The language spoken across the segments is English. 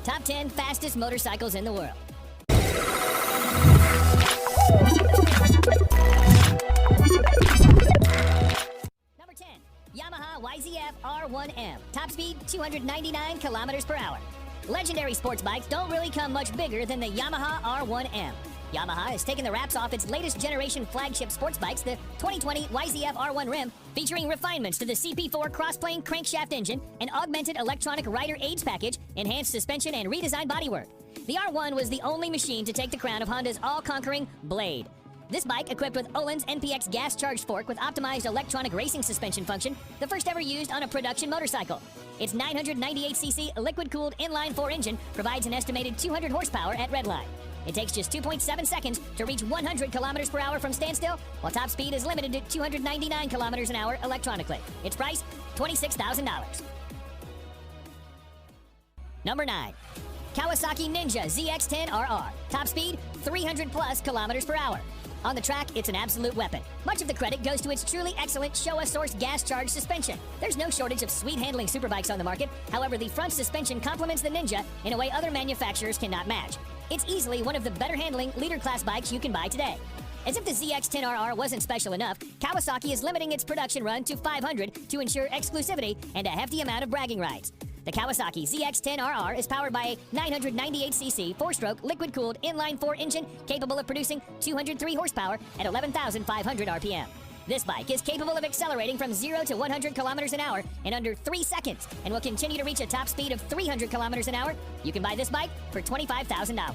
Top 10 fastest motorcycles in the world. Number 10. Yamaha YZF R1M. Top speed 299 kilometers per hour. Legendary sports bikes don't really come much bigger than the Yamaha R1M. Yamaha has taken the wraps off its latest generation flagship sports bikes, the 2020 YZF R1 Rim, featuring refinements to the CP4 cross-plane crankshaft engine, an augmented electronic rider aids package, enhanced suspension, and redesigned bodywork. The R1 was the only machine to take the crown of Honda's all-conquering Blade. This bike, equipped with Öhlins NPX gas-charged fork with optimized electronic racing suspension function, the first ever used on a production motorcycle. Its 998cc liquid-cooled inline-4 engine provides an estimated 200 horsepower at redline. It takes just 2.7 seconds to reach 100 kilometers per hour from standstill, while top speed is limited to 299 kilometers an hour electronically. Its price, $26,000. Number 9. Kawasaki Ninja ZX-10RR. Top speed, 300 plus kilometers per hour. On the track, it's an absolute weapon. Much of the credit goes to its truly excellent Showa Source gas-charged suspension. There's no shortage of sweet-handling superbikes on the market. However, the front suspension complements the Ninja in a way other manufacturers cannot match. It's easily one of the better-handling leader-class bikes you can buy today. As if the ZX-10RR wasn't special enough, Kawasaki is limiting its production run to 500 to ensure exclusivity and a hefty amount of bragging rights. The Kawasaki ZX-10RR is powered by a 998cc 4-stroke liquid-cooled inline-4 engine capable of producing 203 horsepower at 11,500 RPM. This bike is capable of accelerating from 0 to 100 kilometers an hour in under 3 seconds and will continue to reach a top speed of 300 kilometers an hour. You can buy this bike for $25,000.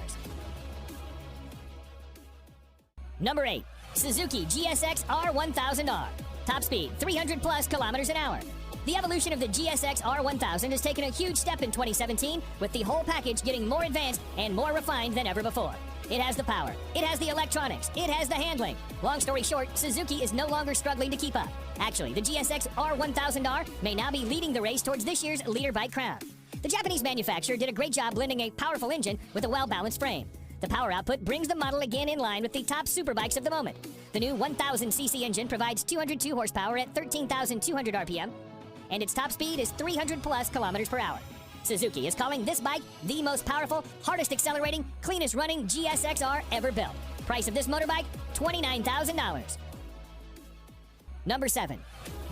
Number 8. Suzuki GSX R1000R. Top speed 300 plus kilometers an hour. The evolution of the GSX R1000 has taken a huge step in 2017, with the whole package getting more advanced and more refined than ever before. It has the power, it has the electronics, it has the handling. Long story short, Suzuki is no longer struggling to keep up. Actually, the GSX R1000R may now be leading the race towards this year's leader bike crown. The Japanese manufacturer did a great job blending a powerful engine with a well-balanced frame. The power output brings the model again in line with the top superbikes of the moment. The new 1000cc engine provides 202 horsepower at 13,200 RPM, and its top speed is 300 plus kilometers per hour. Suzuki is calling this bike the most powerful, hardest accelerating, cleanest running GSX-R ever built. Price of this motorbike, $29,000. Number 7.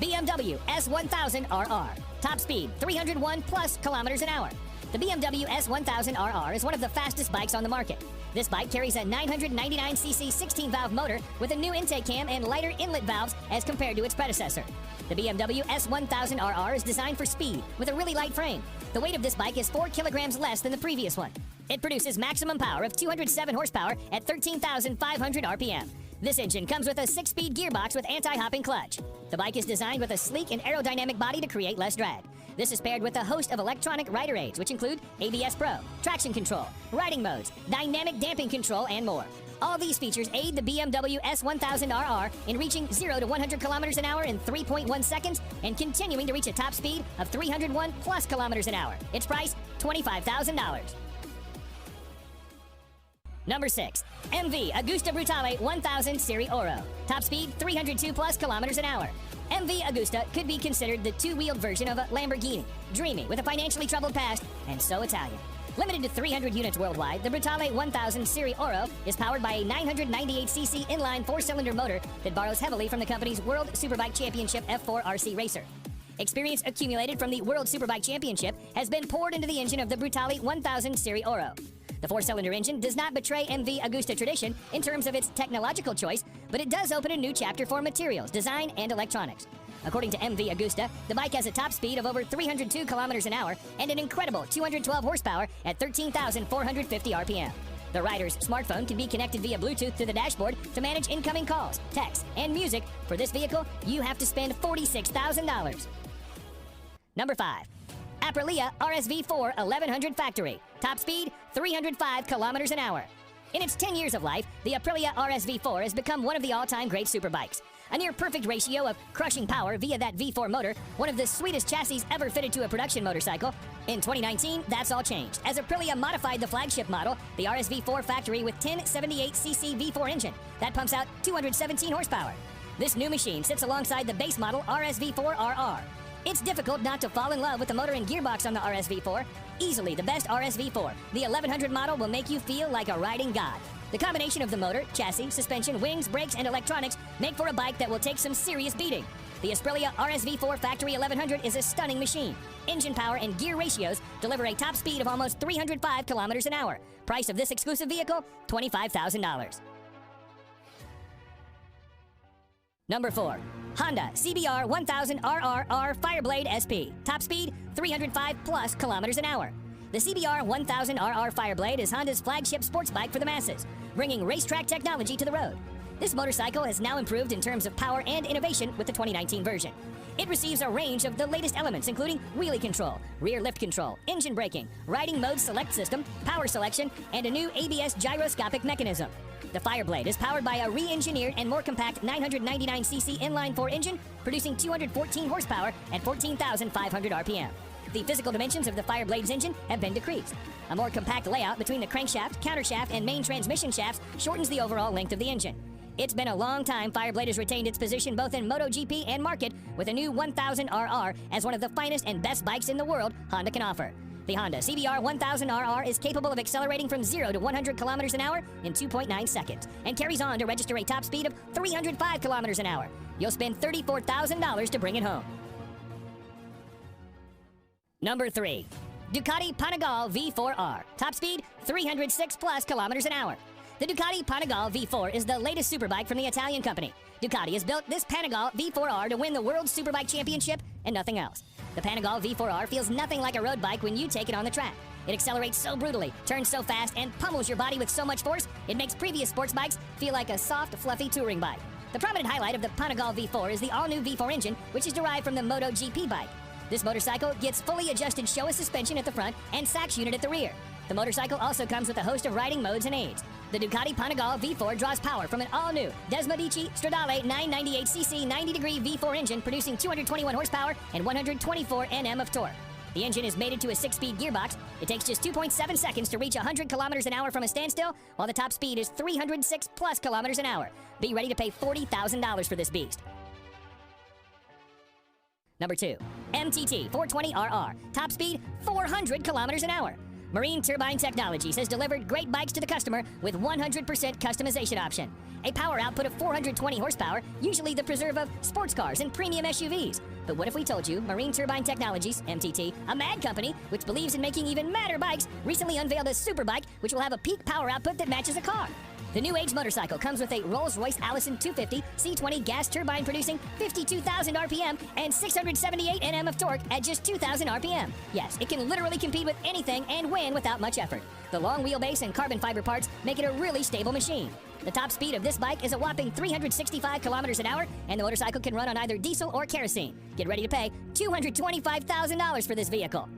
BMW S1000RR. Top speed, 301 plus kilometers an hour. The BMW S1000RR is one of the fastest bikes on the market. This bike carries a 999cc 16-valve motor with a new intake cam and lighter inlet valves as compared to its predecessor. The BMW S1000RR is designed for speed with a really light frame. The weight of this bike is 4 kilograms less than the previous one. It produces maximum power of 207 horsepower at 13,500 RPM. This engine comes with a 6-speed gearbox with anti-hopping clutch. The bike is designed with a sleek and aerodynamic body to create less drag. This is paired with a host of electronic rider aids, which include ABS Pro, traction control, riding modes, dynamic damping control, and more. All these features aid the BMW S1000RR in reaching 0 to 100 kilometers an hour in 3.1 seconds and continuing to reach a top speed of 301 plus kilometers an hour. Its price, $25,000. Number 6. MV Agusta Brutale 1000 Serie Oro. Top speed 302 plus kilometers an hour. MV Agusta could be considered the two-wheeled version of a Lamborghini. Dreamy, with a financially troubled past, and so Italian. Limited to 300 units worldwide, the Brutale 1000 Serie Oro is powered by a 998cc inline 4-cylinder motor that borrows heavily from the company's World Superbike Championship F4 RC racer. Experience accumulated from the World Superbike Championship has been poured into the engine of the Brutale 1000 Serie Oro. The 4-cylinder engine does not betray MV Agusta tradition in terms of its technological choice, but it does open a new chapter for materials, design, and electronics. According to MV Agusta, the bike has a top speed of over 302 kilometers an hour and an incredible 212 horsepower at 13,450 RPM. The rider's smartphone can be connected via Bluetooth to the dashboard to manage incoming calls, texts, and music. For this vehicle, you have to spend $46,000. Number 5. Aprilia RSV4 1100 Factory. Top speed, 305 kilometers an hour. In its 10 years of life, the Aprilia RSV4 has become one of the all-time great superbikes. A near-perfect ratio of crushing power via that V4 motor, one of the sweetest chassis ever fitted to a production motorcycle. In 2019, that's all changed, as Aprilia modified the flagship model, the RSV4 Factory, with 1078cc V4 engine that pumps out 217 horsepower. This new machine sits alongside the base model RSV4 RR. It's difficult not to fall in love with the motor and gearbox on the RSV4. Easily the best RSV4, the 1100 model will make you feel like a riding god. The combination of the motor, chassis, suspension, wings, brakes, and electronics make for a bike that will take some serious beating. The Aprilia RSV4 Factory 1100 is a stunning machine. Engine power and gear ratios deliver a top speed of almost 305 kilometers an hour. Price of this exclusive vehicle, $25,000. Number 4. Honda CBR 1000RRR Fireblade SP. Top speed, 305 plus kilometers an hour. The CBR 1000RR Fireblade is Honda's flagship sports bike for the masses, bringing racetrack technology to the road. This motorcycle has now improved in terms of power and innovation with the 2019 version. It receives a range of the latest elements, including wheelie control, rear lift control, engine braking, riding mode select system, power selection, and a new ABS gyroscopic mechanism. The Fireblade is powered by a re-engineered and more compact 999cc inline-4 engine, producing 214 horsepower at 14,500 RPM. The physical dimensions of the Fireblade's engine have been decreased. A more compact layout between the crankshaft, countershaft, and main transmission shafts shortens the overall length of the engine. It's been a long time Fireblade has retained its position both in MotoGP and market with a new 1000RR as one of the finest and best bikes in the world Honda can offer. The Honda CBR 1000RR is capable of accelerating from 0 to 100 kilometers an hour in 2.9 seconds and carries on to register a top speed of 305 kilometers an hour. You'll spend $34,000 to bring it home. Number 3. Ducati Panigale V4R. Top speed, 306 plus kilometers an hour. The Ducati Panigale V4 is the latest superbike from the Italian company. Ducati has built this Panigale V4R to win the World Superbike Championship and nothing else. The Panigale V4R feels nothing like a road bike when you take it on the track. It accelerates so brutally, turns so fast, and pummels your body with so much force, it makes previous sports bikes feel like a soft, fluffy touring bike. The prominent highlight of the Panigale V4 is the all-new V4 engine, which is derived from the MotoGP bike. This motorcycle gets fully adjusted Showa suspension at the front and Sachs unit at the rear. The motorcycle also comes with a host of riding modes and aids. The Ducati Panigale V4 draws power from an all-new Desmodici Stradale 998cc 90-degree V4 engine producing 221 horsepower and 124 Nm of torque. The engine is mated to a 6-speed gearbox. It takes just 2.7 seconds to reach 100 kilometers an hour from a standstill, while the top speed is 306 plus kilometers an hour. Be ready to pay $40,000 for this beast. Number 2. MTT 420RR. Top speed, 400 kilometers an hour. Marine Turbine Technologies has delivered great bikes to the customer with 100% customization option. A power output of 420 horsepower, usually the preserve of sports cars and premium SUVs. But what if we told you Marine Turbine Technologies, MTT, a mad company which believes in making even madder bikes, recently unveiled a super bike which will have a peak power output that matches a car. The new age motorcycle comes with a Rolls-Royce Allison 250 C20 gas turbine producing 52,000 RPM and 678 Nm of torque at just 2,000 RPM. Yes, it can literally compete with anything and win without much effort. The long wheelbase and carbon fiber parts make it a really stable machine. The top speed of this bike is a whopping 365 kilometers an hour, and the motorcycle can run on either diesel or kerosene. Get ready to pay $225,000 for this vehicle.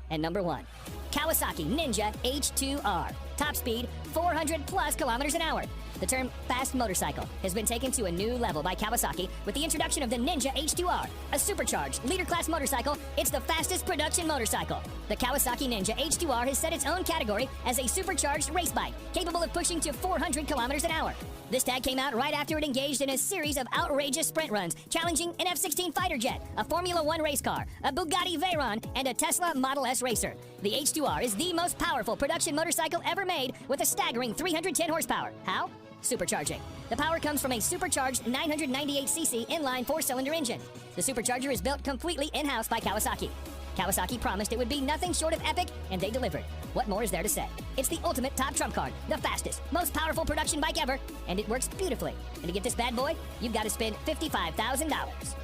And number 1. Kawasaki Ninja H2R. Top speed, 400 plus kilometers an hour. The term fast motorcycle has been taken to a new level by Kawasaki with the introduction of the Ninja H2R, a supercharged, leader-class motorcycle. It's the fastest production motorcycle. The Kawasaki Ninja H2R has set its own category as a supercharged race bike, capable of pushing to 400 kilometers an hour. This tag came out right after it engaged in a series of outrageous sprint runs, challenging an F-16 fighter jet, a Formula One race car, a Bugatti Veyron, and a Tesla Model S racer. The H2R is the most powerful production motorcycle ever made with a staggering 310 horsepower. How? Supercharging. The power comes from a supercharged 998cc inline 4-cylinder engine. The supercharger is built completely in-house by Kawasaki. Kawasaki promised it would be nothing short of epic, and they delivered. What more is there to say? It's the ultimate top trump card, the fastest, most powerful production bike ever, and it works beautifully. And to get this bad boy, you've got to spend $55,000.